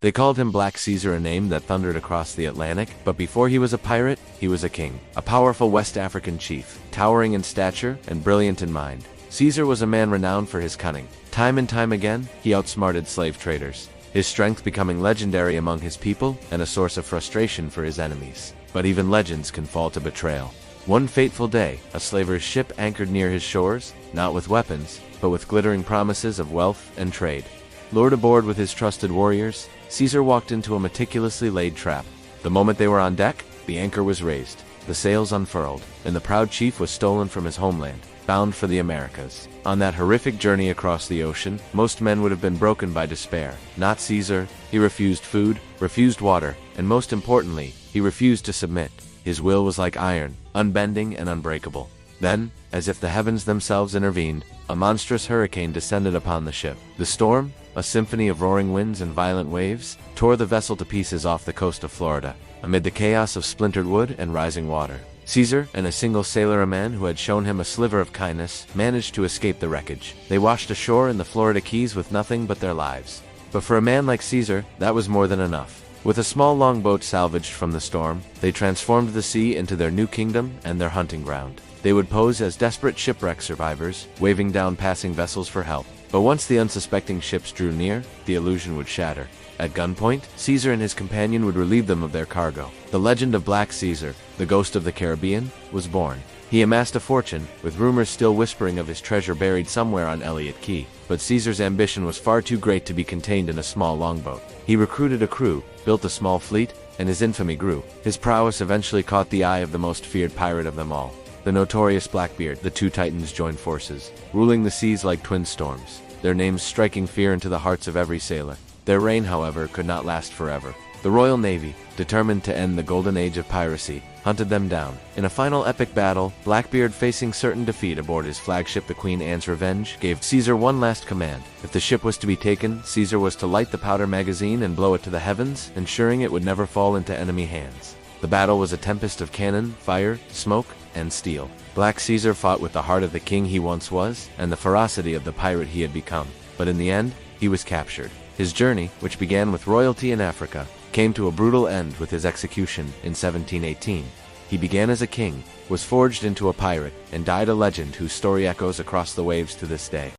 They called him Black Caesar, a name that thundered across the Atlantic, but before he was a pirate, he was a king, a powerful West African chief, towering in stature and brilliant in mind. Caesar was a man renowned for his cunning. Time and time again, he outsmarted slave traders, his strength becoming legendary among his people and a source of frustration for his enemies. But even legends can fall to betrayal. One fateful day, a slaver's ship anchored near his shores, not with weapons, but with glittering promises of wealth and trade. Lured aboard with his trusted warriors, Caesar walked into a meticulously laid trap. The moment they were on deck, the anchor was raised, the sails unfurled, and the proud chief was stolen from his homeland, bound for the Americas. On that horrific journey across the ocean, most men would have been broken by despair. Not Caesar. He refused food, refused water, and most importantly, he refused to submit. His will was like iron, unbending and unbreakable. Then, as if the heavens themselves intervened, a monstrous hurricane descended upon the ship. The storm, a symphony of roaring winds and violent waves, tore the vessel to pieces off the coast of Florida, amid the chaos of splintered wood and rising water. Caesar and a single sailor, a man who had shown him a sliver of kindness, managed to escape the wreckage. They washed ashore in the Florida Keys with nothing but their lives. But for a man like Caesar, that was more than enough. With a small longboat salvaged from the storm, they transformed the sea into their new kingdom and their hunting ground. They would pose as desperate shipwreck survivors, waving down passing vessels for help. But once the unsuspecting ships drew near, the illusion would shatter. At gunpoint, Caesar and his companion would relieve them of their cargo. The legend of Black Caesar, the ghost of the Caribbean, was born. He amassed a fortune, with rumors still whispering of his treasure buried somewhere on Elliott Key. But Caesar's ambition was far too great to be contained in a small longboat. He recruited a crew, built a small fleet, and his infamy grew. His prowess eventually caught the eye of the most feared pirate of them all, the notorious Blackbeard. The two titans joined forces, ruling the seas like twin storms, their names striking fear into the hearts of every sailor. Their reign, however, could not last forever. The Royal Navy, determined to end the golden age of piracy, hunted them down. In a final epic battle, Blackbeard, facing certain defeat aboard his flagship the Queen Anne's Revenge, gave Caesar one last command. If the ship was to be taken, Caesar was to light the powder magazine and blow it to the heavens, ensuring it would never fall into enemy hands. The battle was a tempest of cannon, fire, smoke, and steel. Black Caesar fought with the heart of the king he once was, and the ferocity of the pirate he had become. But in the end, he was captured. His journey, which began with royalty in Africa, came to a brutal end with his execution in 1718. He began as a king, was forged into a pirate, and died a legend whose story echoes across the waves to this day.